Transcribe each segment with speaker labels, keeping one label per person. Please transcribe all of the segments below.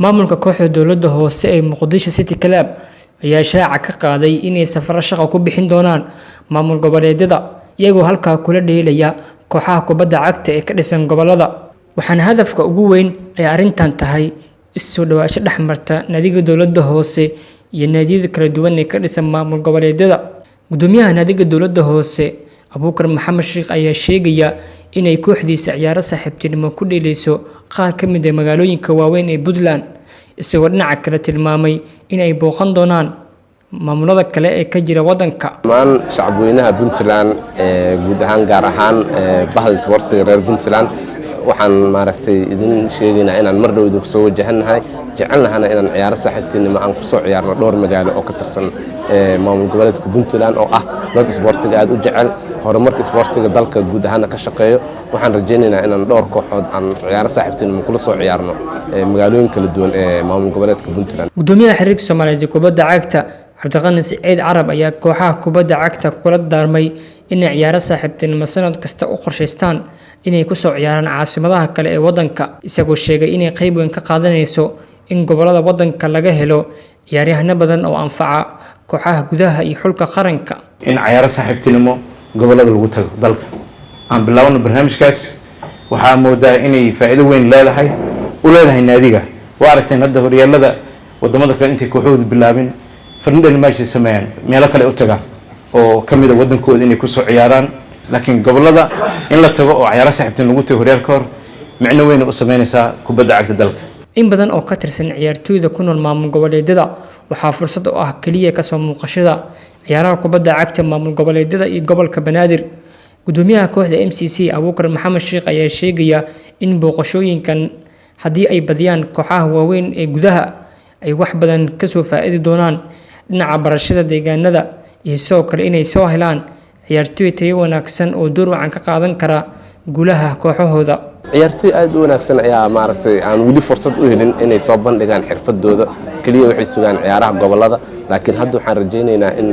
Speaker 1: Maamulka kooxda dowladda hoose ee Muqdisho City Club ayaa shaaca ka qaaday inay safar shaqo ku bixin doonaan maamul goboleedyada iyagoo halkaa kula dheelaya kooxaha kubadda cagta ee ka dhisan gobolada. Waxaana hadafka ugu weyn ay arrintan tahay isu dhawaasho dhexmarta naadiga dowladda hoose iyo naadiyada kala duwan ee ka dhisan maamul goboleedyada. Gudoomiyaha naadiga dowladda hoose Abuukar Maxamed Sheekh ayaa sheegaya inay kooxdiisa ciyaaro saaxiibtinimo ku dheelayso qaar ka mid ah magaalooyinka waaweyn ee Puntland, isagoo dhinaca kale tilmaamay in ay booqan doonaan maamulada kale ee ka jira wadanka.
Speaker 2: Dhammaan shacabweynaha Puntland guud ahaan gaar ahaan bahda isboortiga reer Puntland waxaan idin sheegaynaa inaan mar dhow idinku soo wajahanahay jecelnahana inaan ciyaaro saaxiibtinimo aan ku soo ciyaarno dhowr magaalo oo ka tirsan maamul goboleedka Puntland oo ah dad isboortiga aad u jecel horumarka isboortiga dalka guud ahaan ka shaqeeyo. waxaan rajaynaynaa inaan dhowr kooxood aan ciyaaro saaxiibtinimo kula soo ciyaarno magaalooyin kala duwan ee maamul goboleedka Puntland.
Speaker 1: Gudoomiyaha xiriirka Soomaaliyeed ee kubadda cagta Cabdiqani Saciid Carab ayaa kooxaha kubadda cagta kula daarmay inay ciyaaro saaxiibtinimo sanad kasta u qorsheystaan inay ku soo ciyaaraan caasimadaha kale ee wadanka, isagoo sheegay inay qayb weyn ka qaadanayso in gobolada wadanka laga helo ciyaaryahano badan oo anfaca kooxaha gudaha iyo xulka qaranka.
Speaker 3: In ciyaaro saaxiibtinimo gobolada lagu tago dalka aan bilaawno barnaamijkaas waxaa moodaa inay faa'iido weyn leedahay naadiga. waa aragteen hadda horyaalada wadamada kale intay kooxoodu bilaabin friendly matches sameeyaan meelo kale u tagaan oo kamid ah wadankooda inay ku soo ciyaaraan, laakiin gobolada in la tago oo ciyaaro saaxiibtin lagu tago horyaalka hor micno weyn u sameynaysaa kubadda cagta dalka.
Speaker 1: In badan oo ka tirsan ciyaartooyda ku nool maamul goboleedyada waxaa fursad u ah kaliya ka soo muuqashada ciyaaraha kubadda cagta maamul goboleedyada iyo gobolka Banaadir. Gudoomiyaha kooxda MCC Abuukar Maxamed Sheekh ayaa sheegaya in booqashooyinkan haddii ay badiyaan kooxaha waaweyn ee gudaha ay wax badan ka soo faa'iidi doonaan dhinaca barashada deegaanada iyo sidoo kale inay soo helaan ciyaartooy tayo wanaagsan oo door wacan ka qaadan kara guulaha kooxahooda.
Speaker 2: ciyaartooy aad u wanaagsan ayaa aan weli fursad u helin inay soo bandhigaan xirfadooda kaliya waxay sugaan ciyaaraha gobolada, laakiin hadda waxaan rajaynaynaa in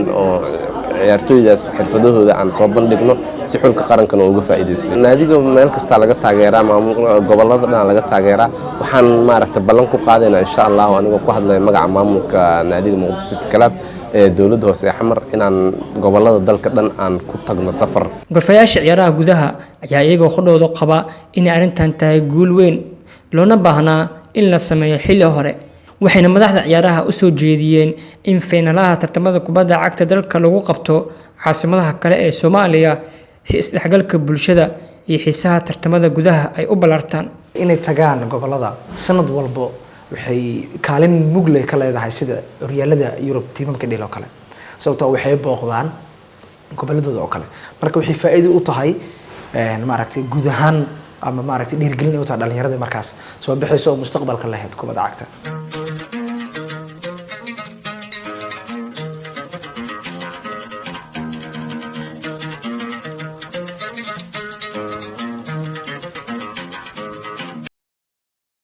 Speaker 2: ciyaartooydaas xirfadahooda aan soo bandhigno si xulka qarankana uga faa'iideysto. naadiga meel kasta laga taageeraa maamul gobolada dhan laga taageeraa. waxaan ballan ku qaadaynaa insha Allah anigoo ku hadlay magaca maamulka naadiga Muqdisho City Club ee dowladda hoose ee Xamar inaan gobolada dalka dhan aan ku tagno safar.
Speaker 1: Golfayaasha ciyaaraha gudaha ayaa iyagoo khudoodo qaba in arrintan tahay guul weyn loona baahnaa in la sameeyo xilli hore, waxayna madaxda ciyaaraha u soo jeediyeen in fiinalaha tartamada kubadda cagta dalka lagu qabto caasimadaha kale ee Soomaaliya si isdhexgalka bulshada iyo xiisaha tartamada gudaha ay u ballaartaan.
Speaker 4: inay tagaan gobolada sanad walba waxay kaalin mug leh ka leedahay sida horyaalada Yurub tiimamka dhil oo kale, sababtoo waxay booqdaan goboladooda oo kale. marka waxay faa'iido u tahay guud ahaan ama dhiirigelin u tahay dhalinyarada markaas soo bixayso mustaqbalka lahayd kubadda cagta.